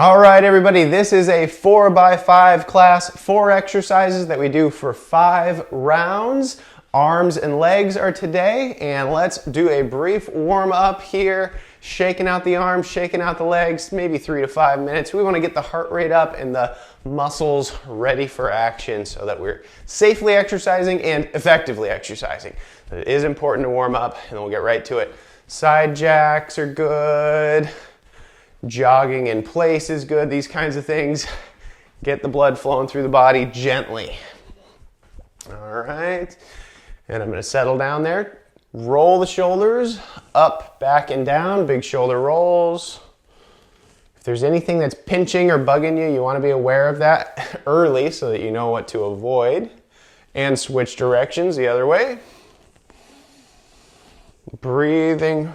All right, everybody, this is a 4x5 class, 4 exercises that we do for 5 rounds. Arms and legs are today, and let's do a brief warm up here, shaking out the arms, shaking out the legs, maybe 3 to 5 minutes. We want to get the heart rate up and the muscles ready for action so that we're safely exercising and effectively exercising. It is important to warm up, and then we'll get right to it. Side jacks are good. Jogging in place is good, these kinds of things. Get the blood flowing through the body gently. All right, and I'm gonna settle down there. Roll the shoulders up, back, and down, big shoulder rolls. If there's anything that's pinching or bugging you, you wanna be aware of that early so that you know what to avoid. And switch directions the other way. Breathing.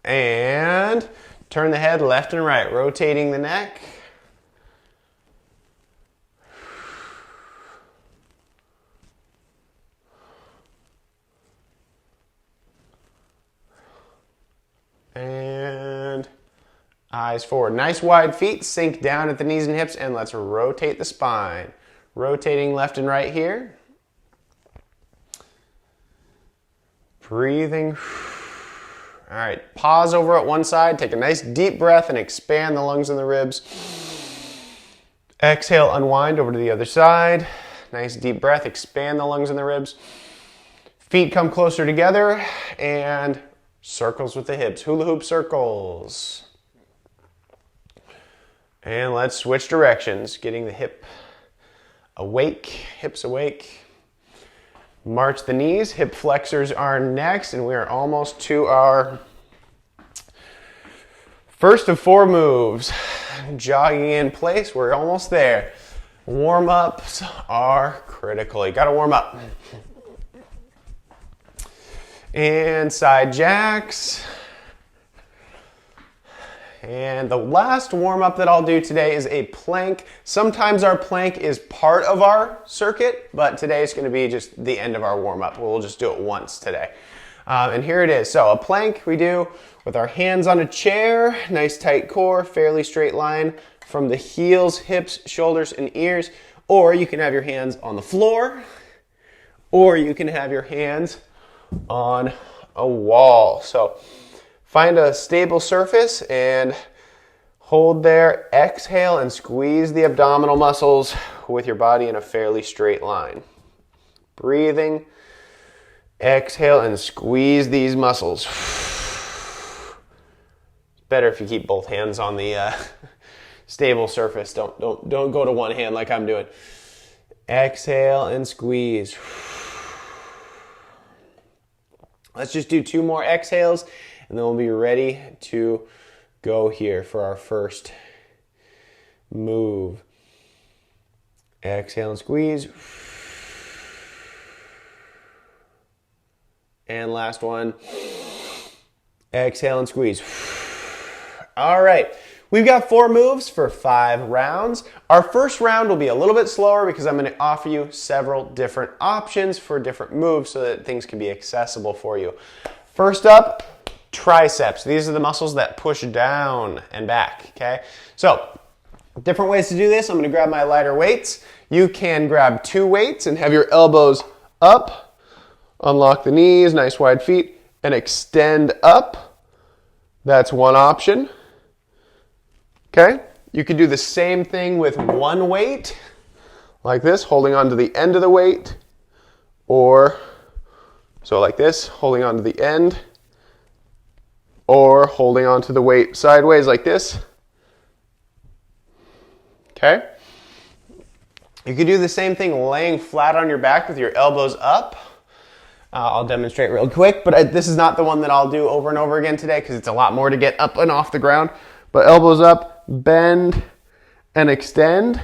And turn the head left and right, rotating the neck. And eyes forward. Nice wide feet, sink down at the knees and hips, and let's rotate the spine. Rotating left and right here. Breathing. All right, pause over at one side, take a nice deep breath and expand the lungs and the ribs. Exhale, unwind over to the other side. Nice deep breath, expand the lungs and the ribs. Feet come closer together and circles with the hips, hula hoop circles. And let's switch directions, getting the hips awake. March the knees, hip flexors are next, and we are almost to our first of 4 moves. Jogging in place, we're almost there. Warm-ups are critical, you gotta warm up. And side jacks. And the last warm-up that I'll do today is a plank. Sometimes our plank is part of our circuit, but today is going to be just the end of our warm-up. We'll just do it once today. And here it is. So a plank we do with our hands on a chair, nice tight core, fairly straight line from the heels, hips, shoulders, and ears. Or you can have your hands on the floor, or you can have your hands on a wall. So find a stable surface and hold there. Exhale and squeeze the abdominal muscles with your body in a fairly straight line. Breathing. Exhale and squeeze these muscles. Better if you keep both hands on the stable surface. Don't go to one hand like I'm doing. Exhale and squeeze. Let's just do 2 more exhales, and then we'll be ready to go here for our first move. Exhale and squeeze. And last one. Exhale and squeeze. All right, we've got 4 moves for 5 rounds. Our first round will be a little bit slower because I'm going to offer you several different options for different moves so that things can be accessible for you. First up, triceps. These are the muscles that push down and back, okay? So, different ways to do this. I'm going to grab my lighter weights. You can grab 2 weights and have your elbows up, unlock the knees, nice wide feet, and extend up. That's one option. Okay? You could do the same thing with 1 weight, like this, holding on to the end of the weight, or so like this, holding on to the end, or holding on to the weight sideways like this. Okay? You could do the same thing laying flat on your back with your elbows up. I'll demonstrate real quick, but this is not the one that I'll do over and over again today because it's a lot more to get up and off the ground. But elbows up, bend, and extend.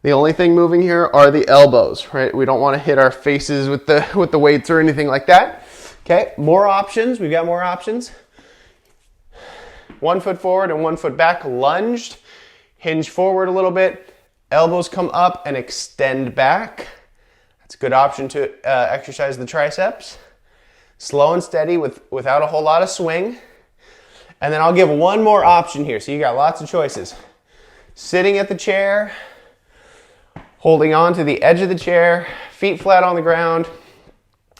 The only thing moving here are the elbows, right? We don't want to hit our faces with the weights or anything like that. Okay, more options. We've got more options. 1 foot forward and 1 foot back, lunged. Hinge forward a little bit. Elbows come up and extend back. That's a good option to exercise the triceps. Slow and steady without a whole lot of swing. And then I'll give one more option here. So you got lots of choices. Sitting at the chair, holding on to the edge of the chair, feet flat on the ground,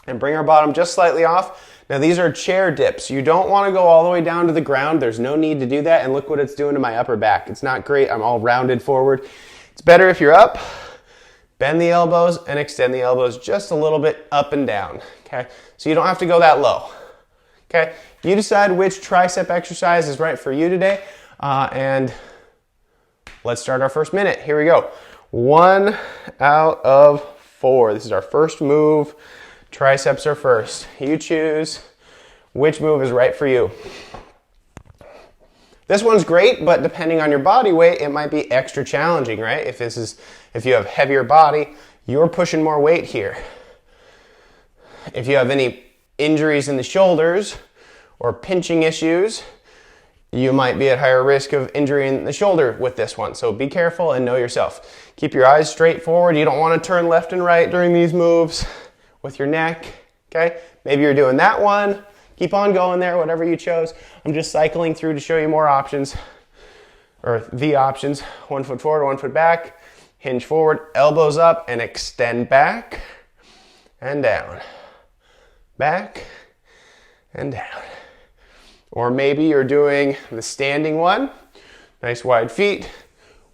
and bring our bottom just slightly off. Now these are chair dips. You don't want to go all the way down to the ground. There's no need to do that. And look what it's doing to my upper back. It's not great. I'm all rounded forward. It's better if you're up. Bend the elbows and extend the elbows just a little bit up and down. Okay, so you don't have to go that low. Okay, you decide which tricep exercise is right for you today. And let's start our first minute. Here we go. 1 out of 4. This is our first move. Triceps are first. You choose which move is right for you. This one's great, but depending on your body weight, it might be extra challenging, right? If you have heavier body, you're pushing more weight here. If you have any injuries in the shoulders or pinching issues, you might be at higher risk of injury in the shoulder with this one. So be careful and know yourself. Keep your eyes straight forward. You don't want to turn left and right during these moves with your neck, okay? Maybe you're doing that one. Keep on going there, whatever you chose. I'm just cycling through to show you more options, or the options. 1 foot forward, 1 foot back, hinge forward, elbows up, and extend back and down. Back and down. Or maybe you're doing the standing one. Nice wide feet,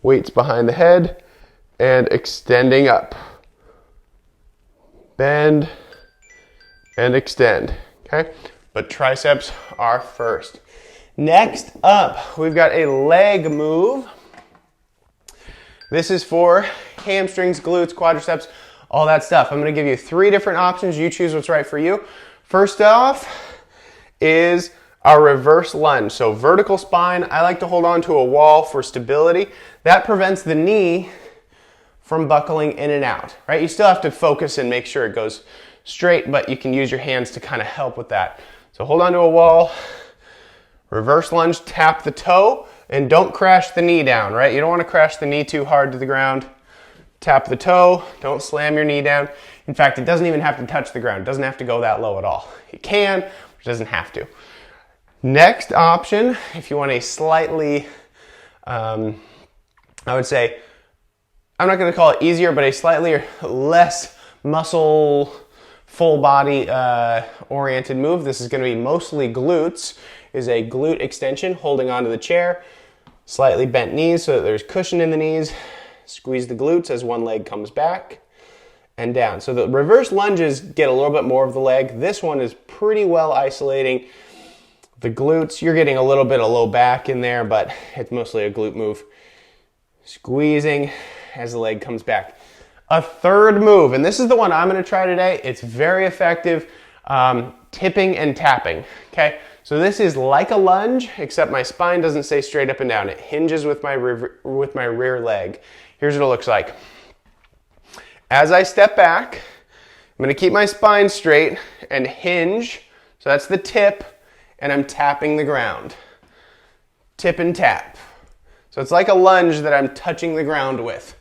weights behind the head, and extending up. Bend and extend, okay? But triceps are first. Next up, we've got a leg move. This is for hamstrings, glutes, quadriceps, all that stuff. I'm gonna give you 3 different options. You choose what's right for you. First off is our reverse lunge. So vertical spine, I like to hold on to a wall for stability. That prevents the knee from buckling in and out, right? You still have to focus and make sure it goes straight, but you can use your hands to kind of help with that. So hold on to a wall, reverse lunge, tap the toe, and don't crash the knee down, right? You don't want to crash the knee too hard to the ground. Tap the toe, don't slam your knee down. In fact, it doesn't even have to touch the ground. It doesn't have to go that low at all. It can, but it doesn't have to. Next option, if you want a slightly, I would say, I'm not going to call it easier, but a slightly less muscle, full body oriented move. This is going to be mostly glutes, is a glute extension, holding onto the chair, slightly bent knees so that there's cushion in the knees. Squeeze the glutes as one leg comes back and down. So the reverse lunges get a little bit more of the leg. This one is pretty well isolating the glutes. You're getting a little bit of low back in there, but it's mostly a glute move. Squeezing as the leg comes back. A third move, and this is the one I'm going to try today. It's very effective, tipping and tapping, okay? So this is like a lunge, except my spine doesn't stay straight up and down. It hinges with my rear leg. Here's what it looks like. As I step back, I'm going to keep my spine straight and hinge. So that's the tip, and I'm tapping the ground. Tip and tap. So it's like a lunge that I'm touching the ground with.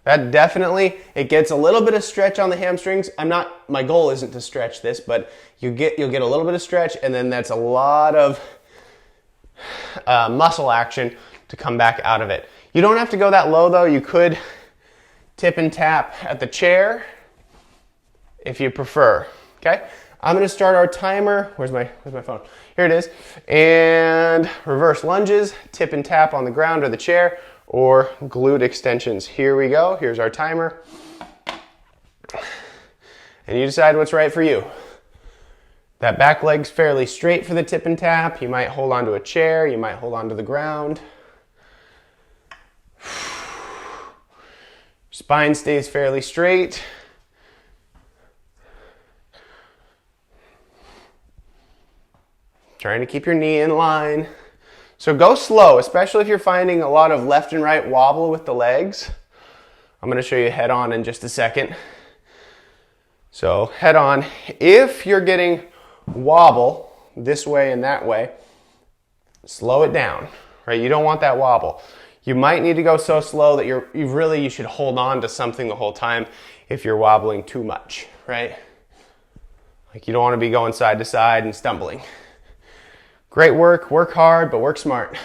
That definitely, it gets a little bit of stretch on the hamstrings. My goal isn't to stretch this, but you'll get a little bit of stretch, and then that's a lot of muscle action to come back out of it. You don't have to go that low though. You could tip and tap at the chair if you prefer, okay? I'm gonna start our timer. Where's my phone? Here it is. And reverse lunges, tip and tap on the ground or the chair, or glute extensions. Here we go. Here's our timer. And you decide what's right for you. That back leg's fairly straight for the tip and tap. You might hold onto a chair. You might hold onto the ground. Spine stays fairly straight. Trying to keep your knee in line. So go slow, especially if you're finding a lot of left and right wobble with the legs. I'm going to show you head on in just a second. So head on. If you're getting wobble this way and that way, slow it down, right? You don't want that wobble. You might need to go so slow that you should hold on to something the whole time if you're wobbling too much, right? Like you don't want to be going side to side and stumbling. Great work, work hard, but work smart.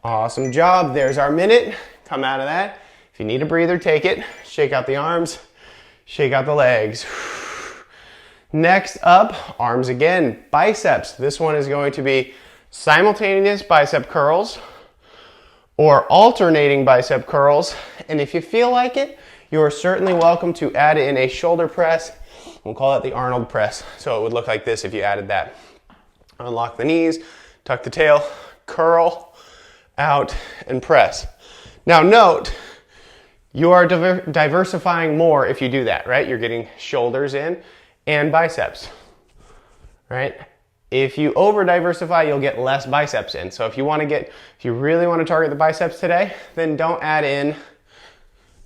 Awesome job, there's our minute. Come out of that. If you need a breather, take it. Shake out the arms, shake out the legs. Next up, arms again, biceps. This one is going to be simultaneous bicep curls or alternating bicep curls. And if you feel like it, you are certainly welcome to add in a shoulder press. We'll call it the Arnold press. So it would look like this if you added that. Unlock the knees, tuck the tail, curl, out, and press. Now note, you are diversifying more if you do that, right? You're getting shoulders in and biceps, right? If you over diversify, you'll get less biceps in. So if you really want to target the biceps today, then don't add in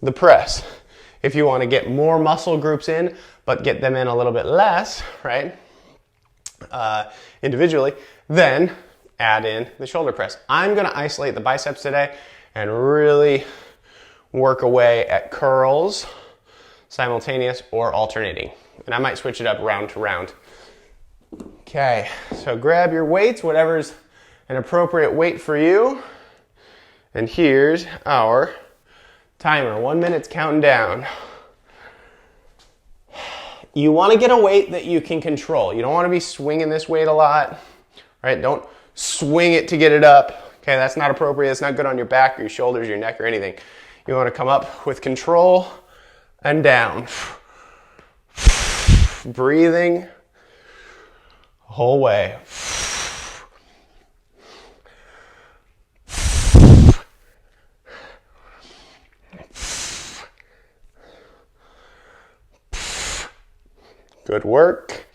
the press. If you want to get more muscle groups in, but get them in a little bit less, right? Individually, then add in the shoulder press. I'm going to isolate the biceps today and really work away at curls, simultaneous or alternating. And I might switch it up round to round. Okay, so grab your weights, whatever's an appropriate weight for you. And here's our timer. 1 minute's counting down. You want to get a weight that you can control. You don't want to be swinging this weight a lot, right? Don't swing it to get it up. Okay, that's not appropriate. It's not good on your back or your shoulders, your neck, or anything. You want to come up with control and down. Breathing the whole way. Good work.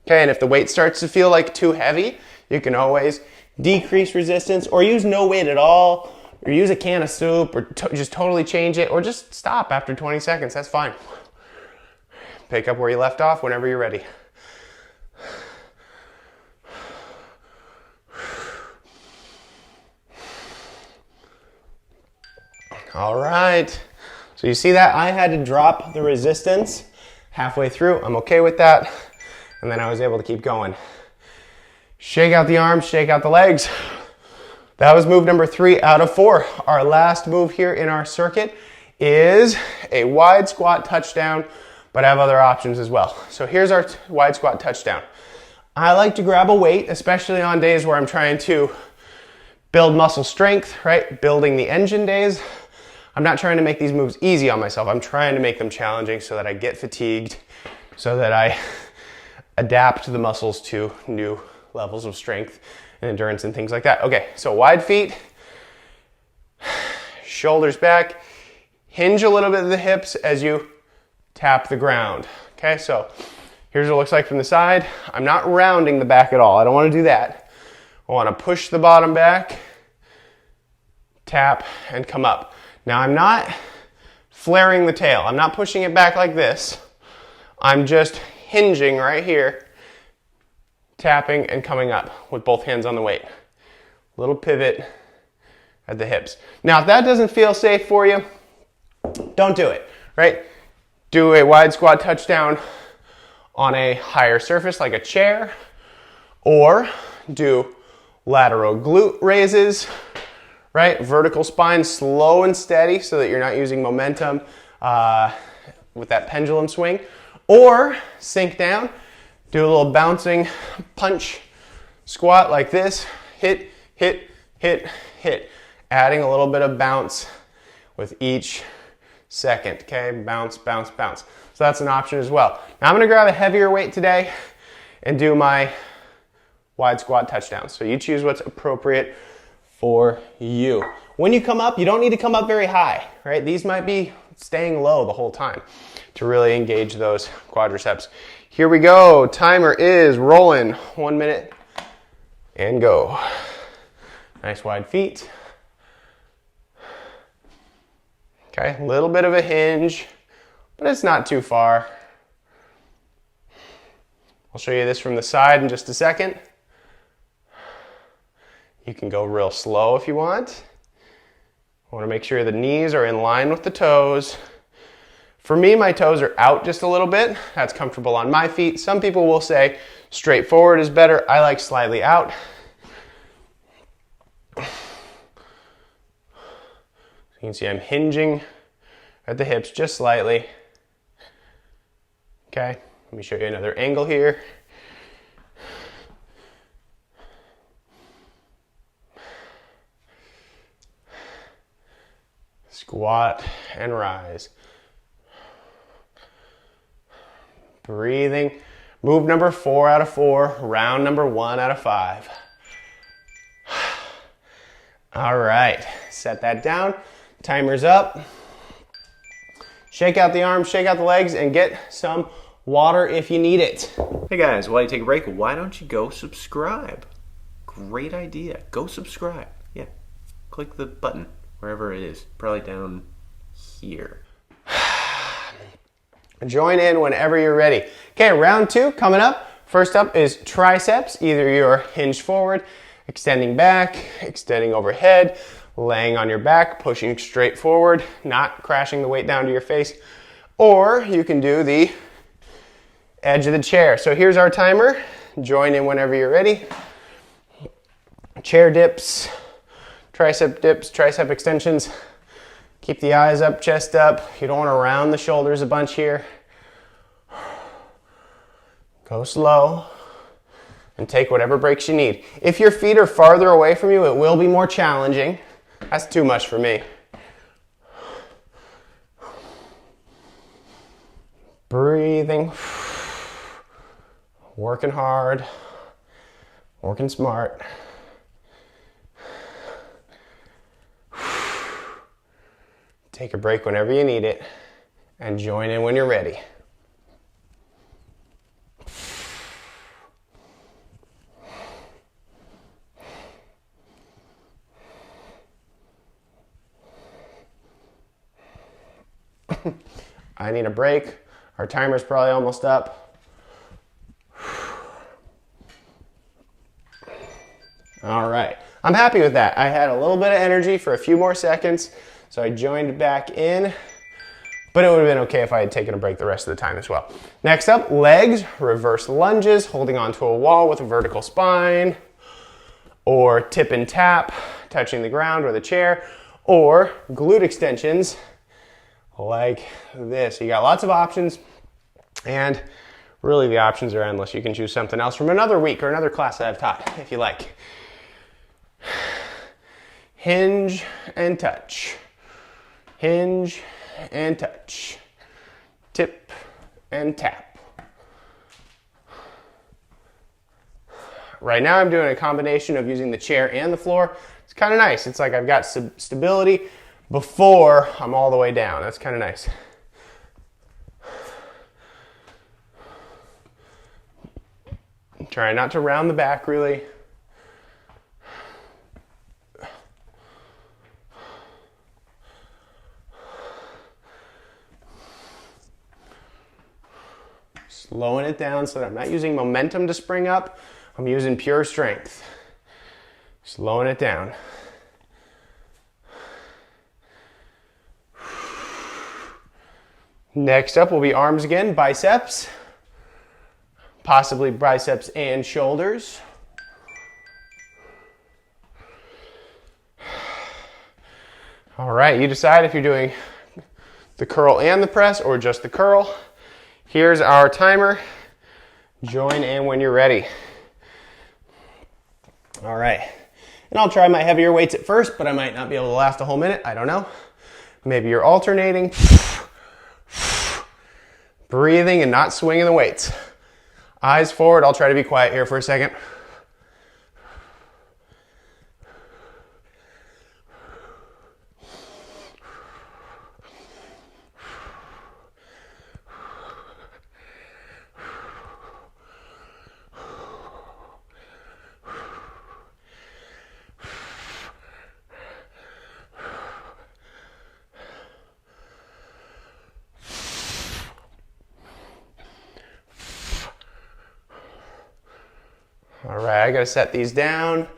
Okay, and if the weight starts to feel like too heavy, you can always decrease resistance or use no weight at all, or use a can of soup, or just totally change it, or just stop after 20 seconds. That's fine. Pick up where you left off whenever you're ready. All right. So you see that? I had to drop the resistance halfway through. I'm okay with that. And then I was able to keep going. Shake out the arms, shake out the legs. That was move number 3 out of 4. Our last move here in our circuit is a wide squat touchdown, but I have other options as well. So here's our wide squat touchdown. I like to grab a weight, especially on days where I'm trying to build muscle strength, right? Building the engine days. I'm not trying to make these moves easy on myself. I'm trying to make them challenging so that I get fatigued, so that I adapt the muscles to new levels of strength and endurance and things like that. Okay, so wide feet, shoulders back, hinge a little bit of the hips as you tap the ground. Okay, so here's what it looks like from the side. I'm not rounding the back at all. I don't want to do that. I want to push the bottom back, tap, and come up. Now I'm not flaring the tail. I'm not pushing it back like this. I'm just hinging right here, tapping and coming up with both hands on the weight. Little pivot at the hips. Now if that doesn't feel safe for you, don't do it, right? Do a wide squat touchdown on a higher surface like a chair, or do lateral glute raises, right? Vertical spine, slow and steady so that you're not using momentum with that pendulum swing. Or sink down, do a little bouncing punch squat like this. Hit, hit, hit, hit. Adding a little bit of bounce with each second, okay? Bounce, bounce, bounce. So that's an option as well. Now I'm gonna grab a heavier weight today and do my wide squat touchdown. So you choose what's appropriate for you. When you come up, you don't need to come up very high, right? These might be staying low the whole time to really engage those quadriceps. Here we go. Timer is rolling. 1 minute and go. Nice wide feet. Okay, a little bit of a hinge, but it's not too far. I'll show you this from the side in just a second. You can go real slow if you want. I want to make sure the knees are in line with the toes. For me, my toes are out just a little bit. That's comfortable on my feet. Some people will say straight forward is better. I like slightly out. You can see I'm hinging at the hips just slightly. Okay, let me show you another angle here. Squat and rise. Breathing. Move number 4 out of 4. Round number 1 out of 5. All right, set that down. Timer's up. Shake out the arms, shake out the legs, and get some water if you need it. Hey guys, while you take a break, why don't you go subscribe? Great idea. Go subscribe. Yeah, click the button wherever it is. Probably down here. Join in whenever you're ready. Okay, round 2 coming up. First up is triceps. Either you're hinged forward, extending back, extending overhead, laying on your back, pushing straight forward, not crashing the weight down to your face. Or you can do the edge of the chair. So here's our timer. Join in whenever you're ready. Chair dips, tricep extensions. Keep the eyes up, chest up. You don't want to round the shoulders a bunch here. Go slow and take whatever breaks you need. If your feet are farther away from you, it will be more challenging. That's too much for me. Breathing. Working hard. Working smart. Take a break whenever you need it, and join in when you're ready. I need a break. Our timer's probably almost up. All right, I'm happy with that. I had a little bit of energy for a few more seconds. So I joined back in, but it would have been okay if I had taken a break the rest of the time as well. Next up, legs, reverse lunges, holding onto a wall with a vertical spine, or tip and tap, touching the ground or the chair, or glute extensions like this. You got lots of options, and really the options are endless. You can choose something else from another week or another class that I've taught if you like. Hinge and touch. Hinge and touch. Tip and tap. Right now I'm doing a combination of using the chair and the floor. It's kind of nice. It's like I've got stability before I'm all the way down. That's kind of nice. Try not to round the back really. Slowing it down so that I'm not using momentum to spring up. I'm using pure strength. Slowing it down. Next up will be arms again, biceps. Possibly biceps and shoulders. All right, you decide if you're doing the curl and the press or just the curl. Here's our timer. Join in when you're ready. All right, and I'll try my heavier weights at first, but I might not be able to last a whole minute. I don't know. Maybe you're alternating. Breathing and not swinging the weights. Eyes forward. I'll try to be quiet here for a second. All right, I gotta set these down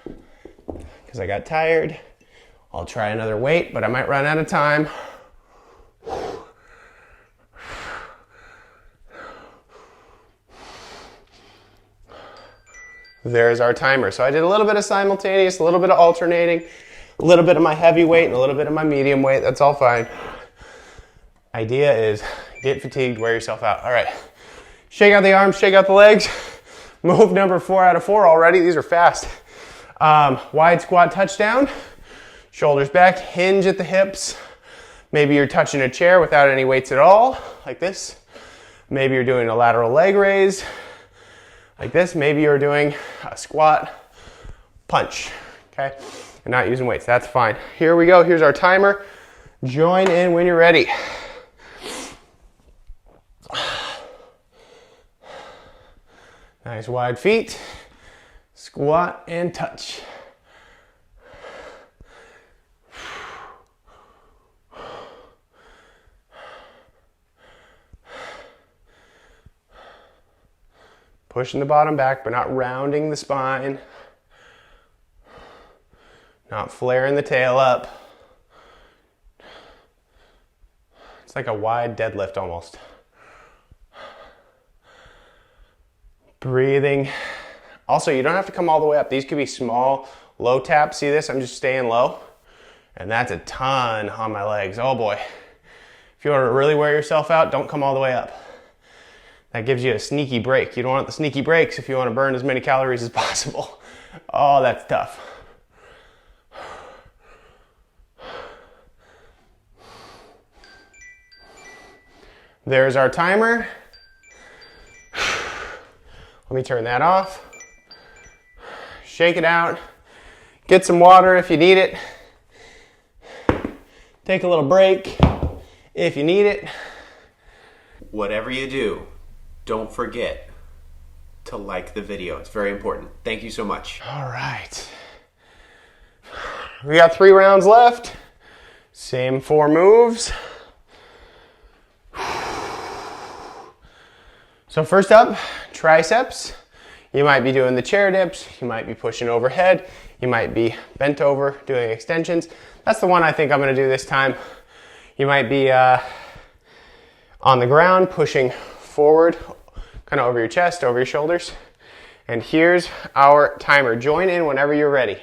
because I got tired. I'll try another weight, but I might run out of time. There's our timer. So I did a little bit of simultaneous, a little bit of alternating, a little bit of my heavy weight and a little bit of my medium weight. That's all fine. Idea is get fatigued, wear yourself out. All right, shake out the arms, shake out the legs. Move number 4 out of 4 already. These are fast. Wide squat touchdown, shoulders back, hinge at the hips. Maybe you're touching a chair without any weights at all, like this. Maybe you're doing a lateral leg raise, like this. Maybe you're doing a squat punch, okay? And not using weights, that's fine. Here we go, here's our timer. Join in when you're ready. Nice wide feet, squat and touch. Pushing the bottom back, but not rounding the spine. Not flaring the tail up. It's like a wide deadlift almost. Breathing. Also, you don't have to come all the way up. These could be small, low taps. See this? I'm just staying low. And that's a ton on my legs. Oh boy. If you want to really wear yourself out, don't come all the way up. That gives you a sneaky break. You don't want the sneaky breaks if you want to burn as many calories as possible. Oh, that's tough. There's our timer. Let me turn that off. Shake it out. Get some water if you need it. Take a little break if you need it. Whatever you do, don't forget to like the video. It's very important. Thank you so much. All right. We got 3 rounds left. Same 4 moves. So first up, triceps. You might be doing the chair dips. You might be pushing overhead. You might be bent over doing extensions. That's the one I think I'm gonna do this time. You might be on the ground pushing forward, kind of over your chest, over your shoulders. And here's our timer. Join in whenever you're ready.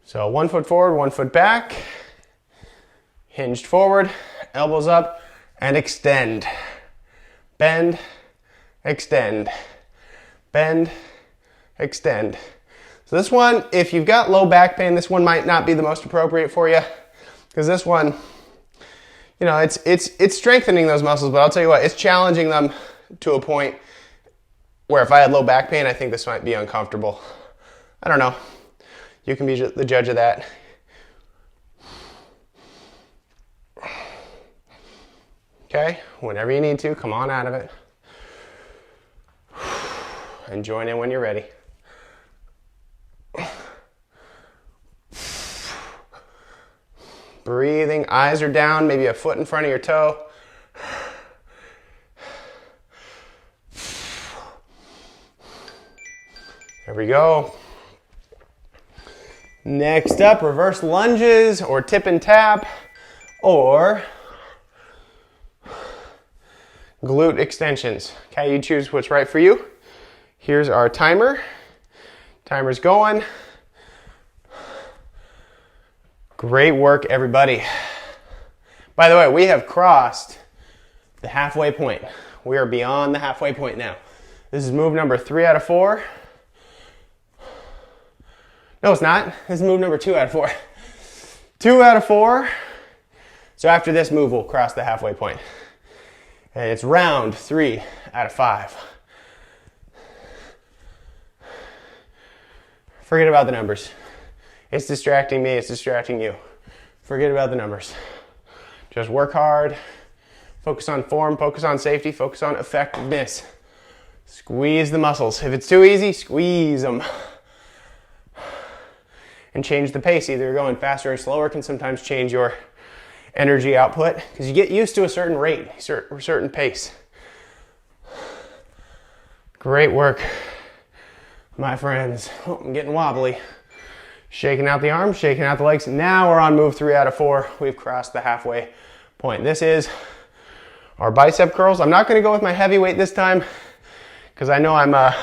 So 1 foot forward, 1 foot back. Hinged forward, elbows up, and extend. Bend, extend. Bend, extend. So this one, if you've got low back pain, this one might not be the most appropriate for you, because this one, you know, it's strengthening those muscles, but I'll tell you what, it's challenging them to a point where if I had low back pain, I think this might be uncomfortable. I don't know. You can be the judge of that. Okay, whenever you need to, come on out of it. And join in when you're ready. Breathing, eyes are down, maybe a foot in front of your toe. There we go. Next up, reverse lunges or tip and tap or glute extensions. Okay, you choose what's right for you. Here's our timer. Timer's going. Great work, everybody. By the way, we have crossed the halfway point. We are beyond the halfway point now. This is move number 3 out of 4. No, it's not. This is move number 2 out of 4. 2 out of 4. So after this move, we'll cross the halfway point. And it's round 3 out of 5. Forget about the numbers. It's distracting me, it's distracting you. Forget about the numbers. Just work hard, focus on form, focus on safety, focus on effectiveness. Squeeze the muscles. If it's too easy, squeeze them. And change the pace. Either going faster or slower can sometimes change your energy output because you get used to a certain rate, certain pace. Great work. my friends. Oh, I'm getting wobbly. Shaking out the arms, shaking out the legs. Now we're on move 3 out of 4. We've crossed the halfway point. This is our bicep curls. I'm not going to go with my heavy weight this time because I know I'm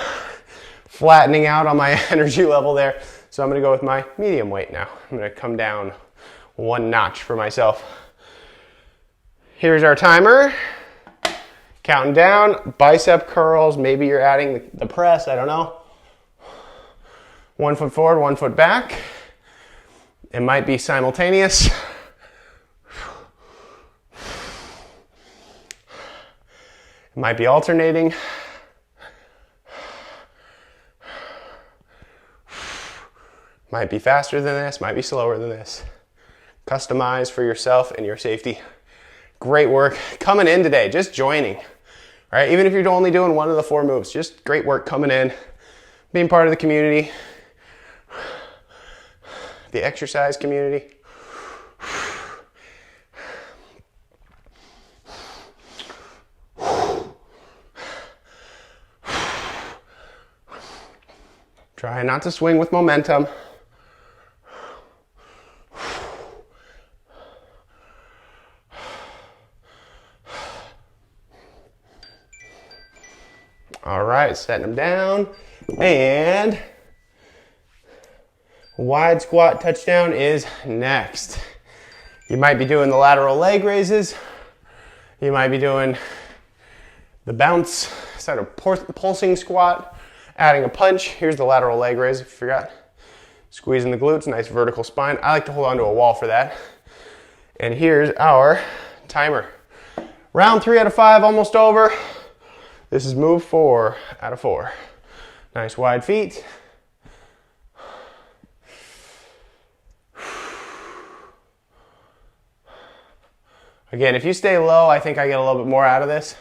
flattening out on my energy level there. So I'm going to go with my medium weight now. I'm going to come down 1 notch for myself. Here's our timer. Counting down, bicep curls. Maybe you're adding the press, I don't know. 1 foot forward, 1 foot back. It might be simultaneous. It might be alternating. Might be faster than this, might be slower than this. Customize for yourself and your safety. Great work coming in today, just joining. All right, even if you're only doing 1 of the 4 moves, just great work coming in, being part of the community, the exercise community. Try not to swing with momentum. All right, setting them down, and wide squat touchdown is next. You might be doing the lateral leg raises. You might be doing the bounce, sort of pulsing squat, adding a punch. Here's the lateral leg raise if you forgot. Squeezing the glutes, nice vertical spine. I like to hold onto a wall for that. And here's our timer. Round 3 out of 5, almost over. This is move 4 out of 4. Nice wide feet. Again, if you stay low, I think I get a little bit more out of this.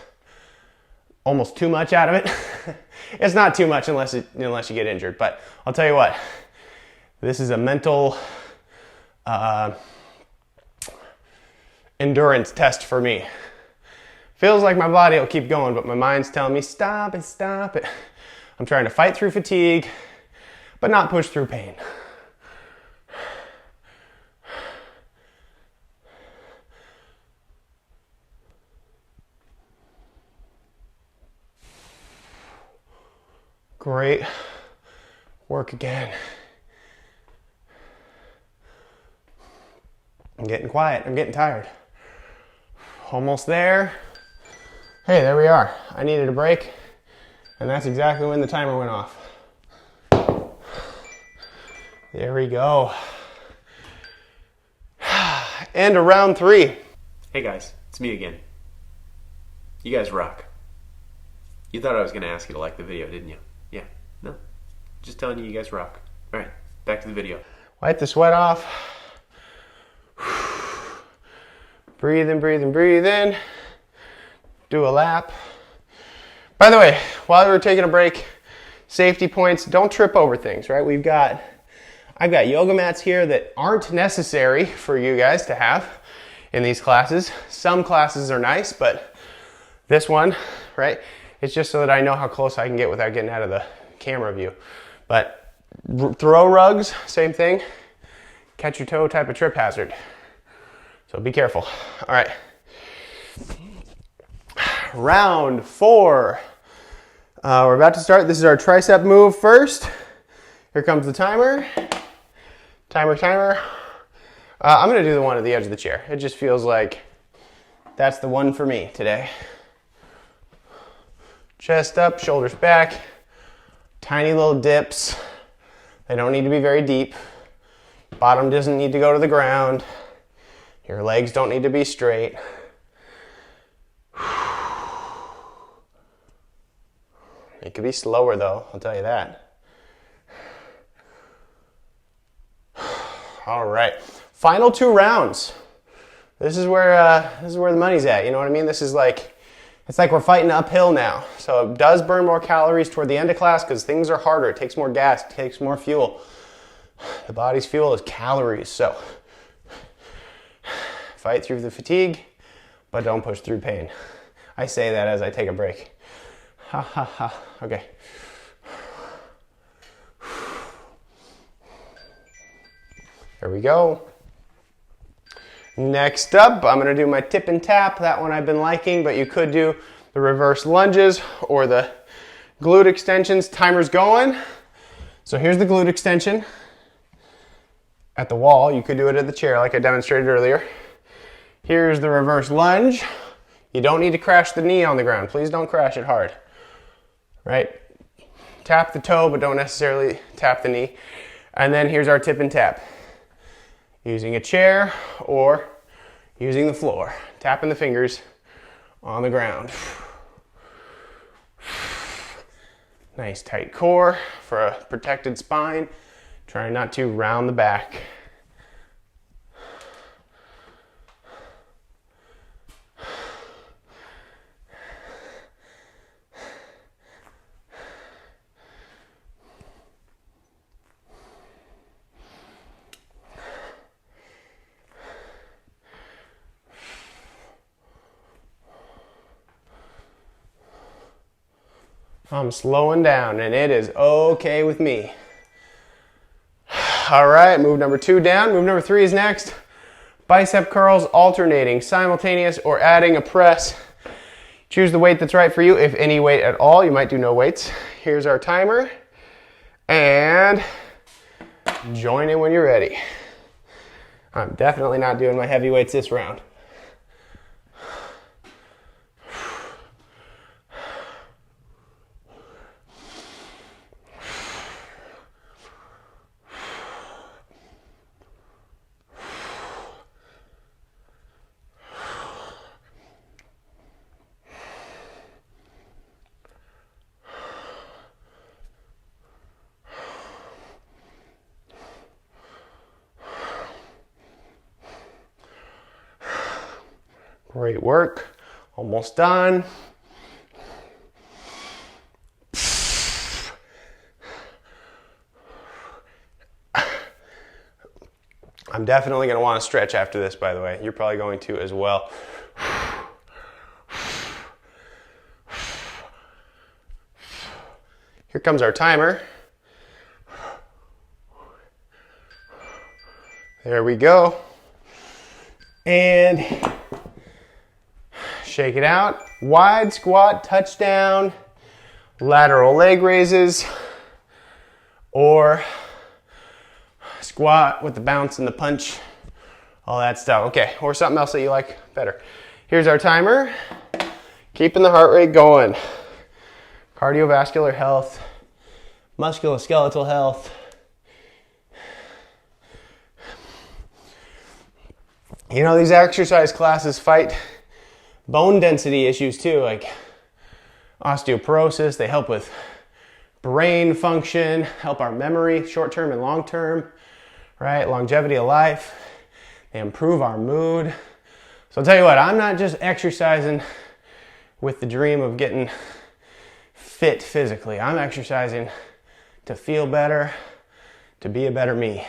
Almost too much out of it. It's not too much unless you get injured, but I'll tell you what, this is a mental endurance test for me. Feels like my body will keep going, but my mind's telling me, stop it, stop it. I'm trying to fight through fatigue, but not push through pain. Great work again. I'm getting quiet, I'm getting tired. Almost there. Hey, there we are. I needed a break, and that's exactly when the timer went off. There we go. And to round 3. Hey guys, it's me again. You guys rock. You thought I was going to ask you to like the video, didn't you? Yeah, no. Just telling you, you guys rock. Alright, back to the video. Wipe the sweat off. Breathe in, breathe in, breathe in. Do a lap. By the way, while we were taking a break, safety points, don't trip over things, right? I've got yoga mats here that aren't necessary for you guys to have in these classes. Some classes are nice, but this one, right, it's just so that I know how close I can get without getting out of the camera view. But throw rugs, same thing. Catch your toe type of trip hazard. So be careful. All right. Round 4. We're about to start. This is our tricep move first. Here comes the timer. Timer. I'm going to do the one at the edge of the chair. It just feels like that's the one for me today. Chest up, shoulders back. Tiny little dips. They don't need to be very deep. Bottom doesn't need to go to the ground. Your legs don't need to be straight. It could be slower though, I'll tell you that. All right, final 2 rounds. This is where the money's at. You know what I mean? This is like, it's like we're fighting uphill now. So it does burn more calories toward the end of class because things are harder. It takes more gas, it takes more fuel. The body's fuel is calories. So fight through the fatigue, but don't push through pain. I say that as I take a break. Ha ha ha. Okay. There we go. Next up, I'm gonna do my tip and tap. That one I've been liking, but you could do the reverse lunges or the glute extensions. Timer's going. So here's the glute extension at the wall. You could do it at the chair like I demonstrated earlier. Here's the reverse lunge. You don't need to crash the knee on the ground. Please don't crash it hard, right? Tap the toe, but don't necessarily tap the knee. And then here's our tip and tap. Using a chair or using the floor. Tapping the fingers on the ground. Nice tight core for a protected spine. Trying not to round the back. I'm slowing down and it is okay with me. All right, move number 2 down. Move number 3 is next. Bicep curls alternating, simultaneous, or adding a press. Choose the weight that's right for you, if any weight at all. You might do no weights. Here's our timer. And join in when you're ready. I'm definitely not doing my heavy weights this round. Great work. Almost done. I'm definitely going to want to stretch after this, by the way. You're probably going to as well. Here comes our timer. There we go. And shake it out. Wide squat, touchdown, lateral leg raises, or squat with the bounce and the punch, all that stuff. Okay, or something else that you like better. Here's our timer. Keeping the heart rate going. Cardiovascular health, musculoskeletal health. You know, these exercise classes fight bone density issues too, like osteoporosis. They help with brain function, help our memory, short-term and long-term, right? Longevity of life. They improve our mood. So I'll tell you what, I'm not just exercising with the dream of getting fit physically. I'm exercising to feel better, to be a better me.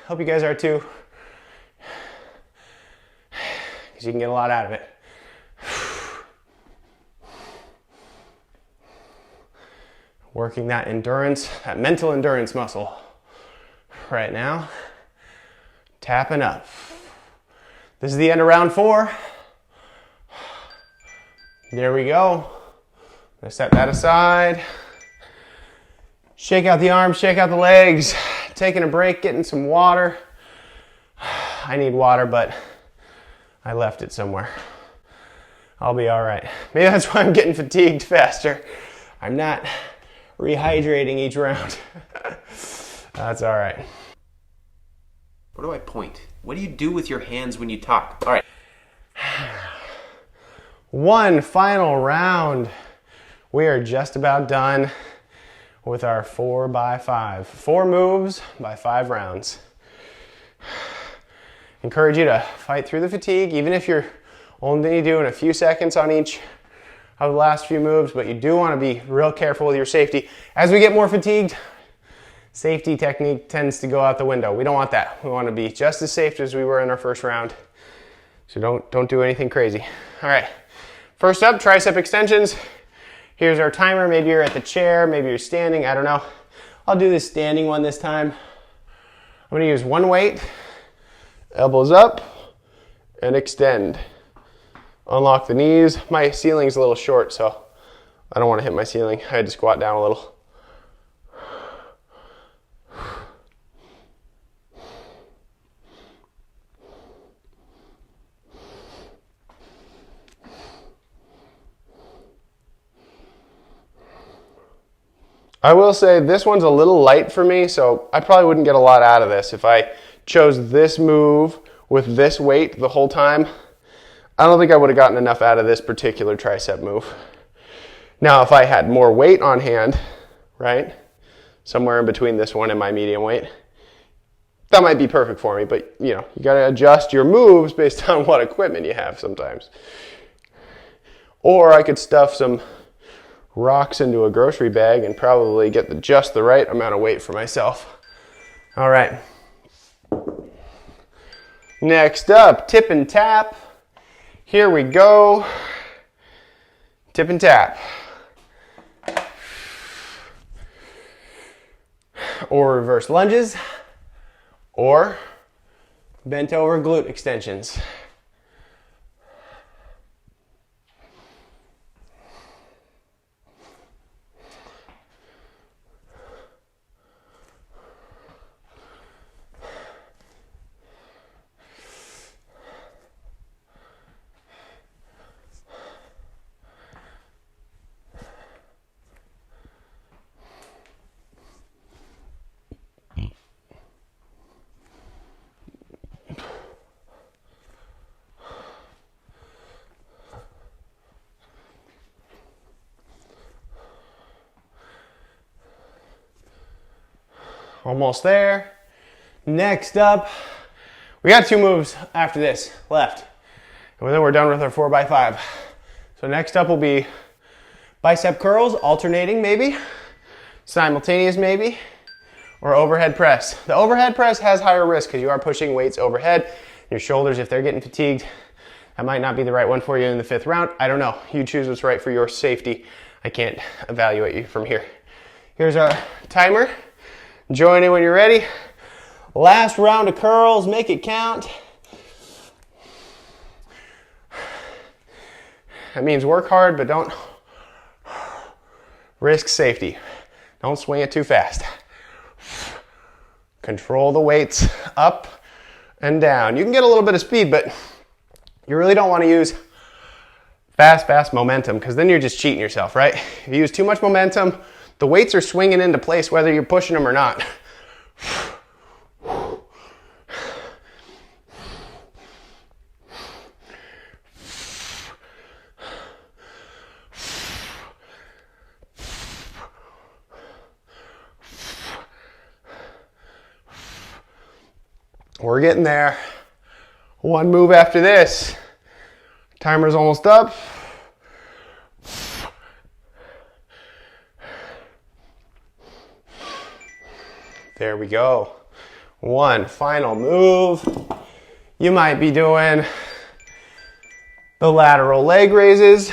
Hope you guys are too. You can get a lot out of it. Working that endurance, that mental endurance muscle right now. Tapping up. This is the end of round 4. There we go. I'm gonna set that aside. Shake out the arms, shake out the legs. Taking a break, getting some water. I need water, but I left it somewhere. I'll be all right. Maybe that's why I'm getting fatigued faster. I'm not rehydrating each round. That's all right. What do I point? What do you do with your hands when you talk? All right. One final round. We are just about done with our 4x5. 4 moves by 5 rounds. Encourage you to fight through the fatigue, even if you're only doing a few seconds on each of the last few moves, but you do want to be real careful with your safety. As we get more fatigued, safety technique tends to go out the window. We don't want that. We want to be just as safe as we were in our first round. So don't do anything crazy. All right, first up, tricep extensions. Here's our timer. Maybe you're at the chair, maybe you're standing, I don't know. I'll do this standing one this time. I'm gonna use one weight, elbows up, and extend. Unlock the knees. My ceiling's a little short, so I don't want to hit my ceiling. I had to squat down a little. I will say this one's a little light for me, so I probably wouldn't get a lot out of this. If I chose this move with this weight the whole time, I don't think I would have gotten enough out of this particular tricep move. Now, if I had more weight on hand, right, somewhere in between this one and my medium weight, that might be perfect for me, but you know, you gotta adjust your moves based on what equipment you have sometimes. Or I could stuff some rocks into a grocery bag and probably get just the right amount of weight for myself. All right. Next up, tip and tap. Here we go. Tip and tap. Or reverse lunges, or bent over glute extensions. Almost there. Next up, we got 2 moves after this left. And then we're done with our 4x5. So next up will be bicep curls, alternating maybe, simultaneous maybe, or overhead press. The overhead press has higher risk because you are pushing weights overhead. Your shoulders, if they're getting fatigued, that might not be the right one for you in the 5th round. I don't know. You choose what's right for your safety. I can't evaluate you from here. Here's our timer. Join in when you're ready. Last round of curls, make it count. That means work hard, but don't risk safety. Don't swing it too fast. Control the weights up and down. You can get a little bit of speed, but you really don't want to use fast momentum because then you're just cheating yourself, right? If you use too much momentum, the weights are swinging into place whether you're pushing them or not. We're getting there. 1 move after this. Timer's almost up. There we go. 1 final move. You might be doing the lateral leg raises,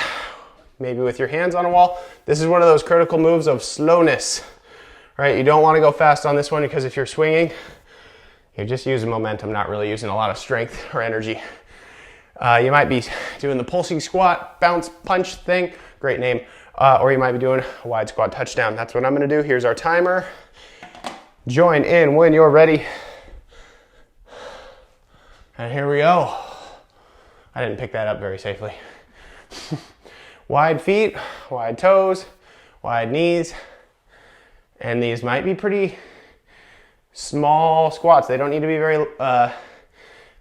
maybe with your hands on a wall. This is one of those critical moves of slowness, right? You don't want to go fast on this one because if you're swinging, you're just using momentum, not really using a lot of strength or energy. You might be doing the pulsing squat, bounce punch thing, great name, or you might be doing a wide squat touchdown. That's what I'm gonna do. Here's our timer. Join in when you're ready. And here we go. I didn't pick that up very safely. Wide feet, wide toes, wide knees. And these might be pretty small squats. They don't need to be very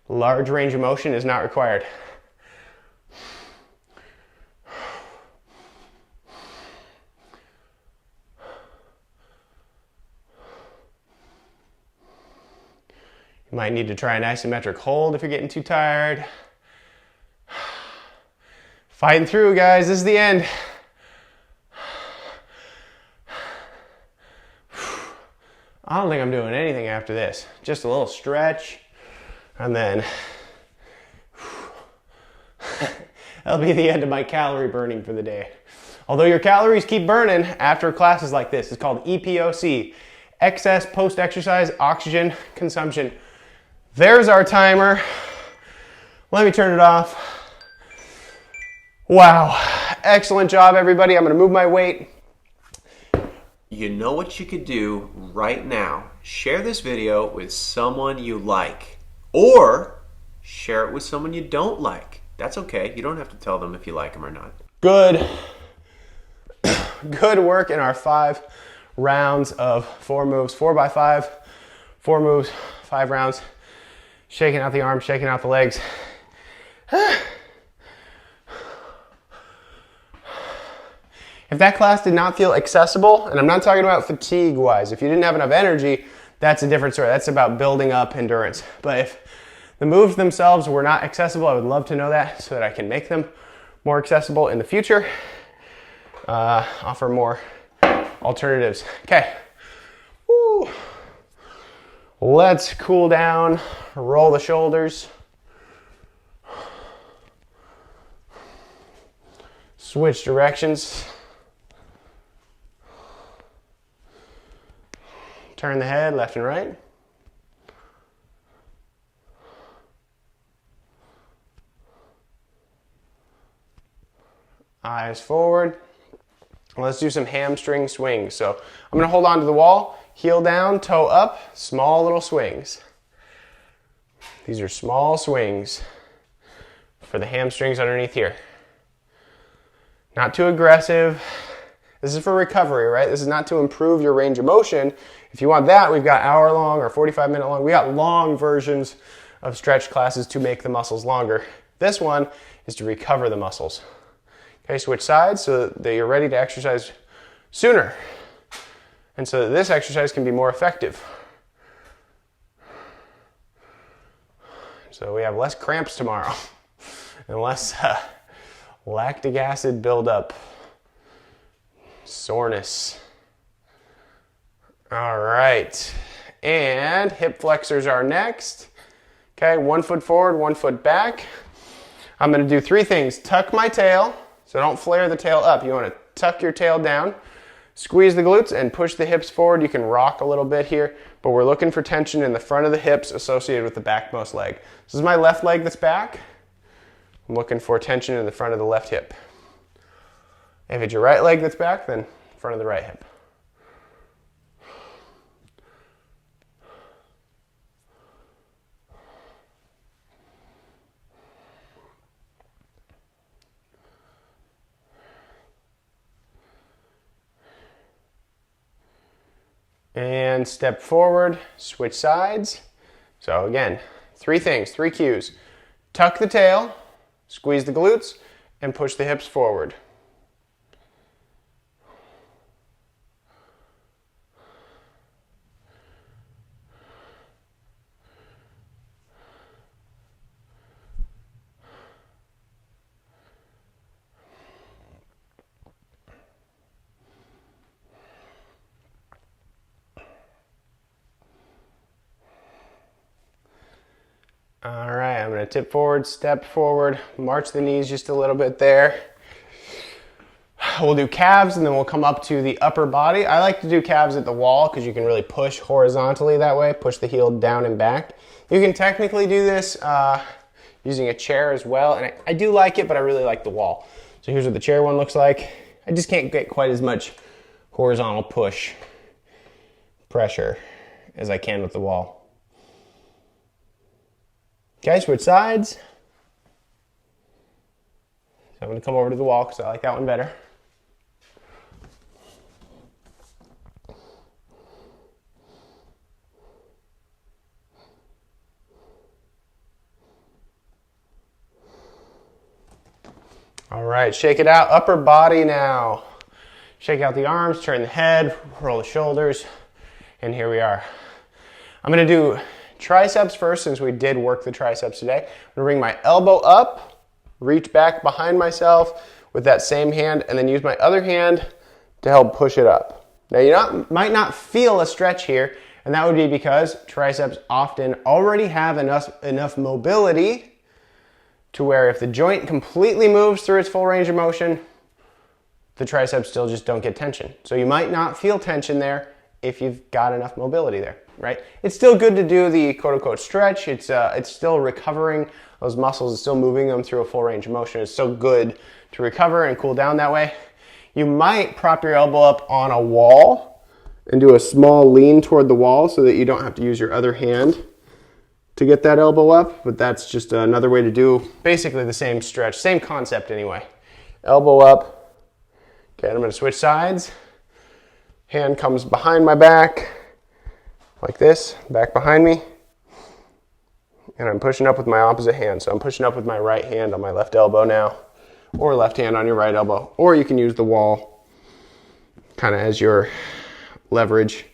large. Range of motion is not required. You might need to try an isometric hold if you're getting too tired. Fighting through, guys. This is the end. I don't think I'm doing anything after this. Just a little stretch, and then that'll be the end of my calorie burning for the day. Although your calories keep burning after classes like this. It's called EPOC, excess post-exercise oxygen consumption. There's our timer. Let me turn it off. Wow, excellent job, everybody. I'm gonna move my weight. You know what you could do right now? Share this video with someone you like, or share it with someone you don't like. That's okay. You don't have to tell them if you like them or not. Good work in our 5 rounds of 4 moves, 4x5, 4 moves, 5 rounds. Shaking out the arms, shaking out the legs. If that class did not feel accessible, and I'm not talking about fatigue-wise, if you didn't have enough energy, that's a different story. That's about building up endurance. But if the moves themselves were not accessible, I would love to know that so that I can make them more accessible in the future. Offer more alternatives. Okay. Woo. Let's cool down, roll the shoulders. Switch directions. Turn the head left and right. Eyes forward. Let's do some hamstring swings. So I'm going to hold on to the wall, heel down, toe up, small little swings. These are small swings for the hamstrings underneath here. Not too aggressive. This is for recovery, right? This is not to improve your range of motion. If you want that, we've got hour-long or 45-minute long. We got long versions of stretch classes to make the muscles longer. This one is to recover the muscles. Okay, switch sides so that you're ready to exercise sooner. And so that this exercise can be more effective. So we have less cramps tomorrow and less lactic acid buildup, soreness. All right, and hip flexors are next. Okay, 1 foot forward, 1 foot back. I'm gonna do 3 things. Tuck my tail, so don't flare the tail up. You wanna tuck your tail down, squeeze the glutes, and push the hips forward. You can rock a little bit here, but we're looking for tension in the front of the hips associated with the backmost leg. This is my left leg that's back. I'm looking for tension in the front of the left hip. If it's your right leg that's back, then front of the right hip. And step forward, switch sides. So again, 3 things, 3 cues. Tuck the tail, squeeze the glutes, and push the hips forward. All right, I'm going to tip forward, step forward, march the knees just a little bit there. We'll do calves and then we'll come up to the upper body. I like to do calves at the wall because you can really push horizontally that way, push the heel down and back. You can technically do this using a chair as well, and I do like it, but I really like the wall. So here's what the chair one looks like. I just can't get quite as much horizontal push pressure as I can with the wall. Okay, switch sides. So I'm going to come over to the wall because I like that one better. All right, shake it out. Upper body now. Shake out the arms, turn the head, roll the shoulders, and here we are. I'm going to do triceps first since we did work the triceps today. I'm going to bring my elbow up, reach back behind myself with that same hand, and then use my other hand to help push it up. Now you might not feel a stretch here, and that would be because triceps often already have enough mobility to where if the joint completely moves through its full range of motion, the triceps still just don't get tension. So you might not feel tension there, if you've got enough mobility there, right? It's still good to do the quote-unquote stretch. It's still recovering those muscles. It's still moving them through a full range of motion. It's so good to recover and cool down that way. You might prop your elbow up on a wall and do a small lean toward the wall so that you don't have to use your other hand to get that elbow up, but that's just another way to do basically the same stretch, same concept anyway. Elbow up. Okay, I'm going to switch sides. Hand comes behind my back like this, back behind me. And I'm pushing up with my opposite hand. So I'm pushing up with my right hand on my left elbow now, or left hand on your right elbow, or you can use the wall kind of as your leverage.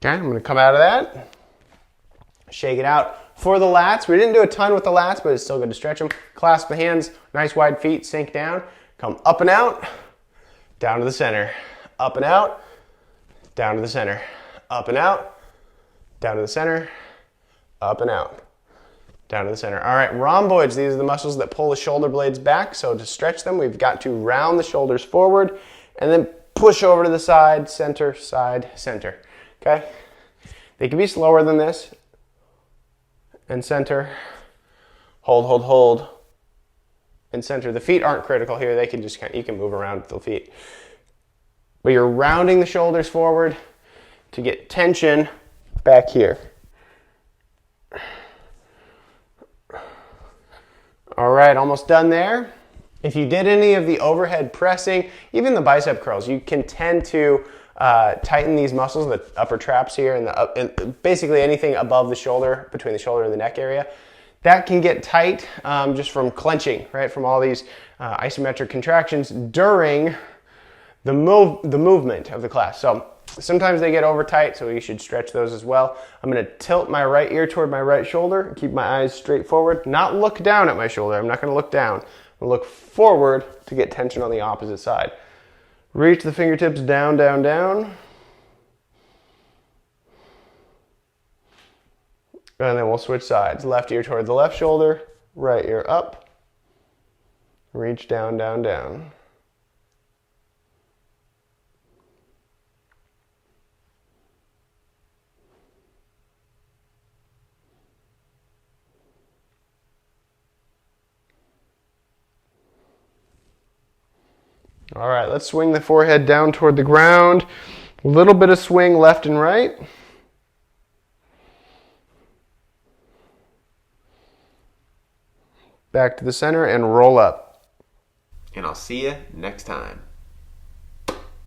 Okay, I'm going to come out of that, shake it out. For the lats, we didn't do a ton with the lats, but it's still good to stretch them. Clasp the hands, nice wide feet, sink down, come up and out, down to the center, up and out, down to the center, up and out, down to the center, up and out, down to the center. All right, rhomboids, these are the muscles that pull the shoulder blades back. So to stretch them, we've got to round the shoulders forward and then push over to the side, center, center. Okay? They can be slower than this. And center, hold, and center. The feet aren't critical here. They can just you can move around with the feet. But you're rounding the shoulders forward to get tension back here. All right, almost done there. If you did any of the overhead pressing, even the bicep curls, you can tend to tighten these muscles, the upper traps here, and basically anything above the shoulder, between the shoulder and the neck area. That can get tight just from clenching, right? From all these isometric contractions during the movement of the class. So sometimes they get over tight, so you should stretch those as well. I'm going to tilt my right ear toward my right shoulder and keep my eyes straight forward. Not look down at my shoulder. I'm not going to look down. I'm going to look forward to get tension on the opposite side. Reach the fingertips down, down, down. And then we'll switch sides. Left ear toward the left shoulder, right ear up. Reach down, down, down. All right, let's swing the forehead down toward the ground. A little bit of swing left and right. Back to the center and roll up. And I'll see you next time.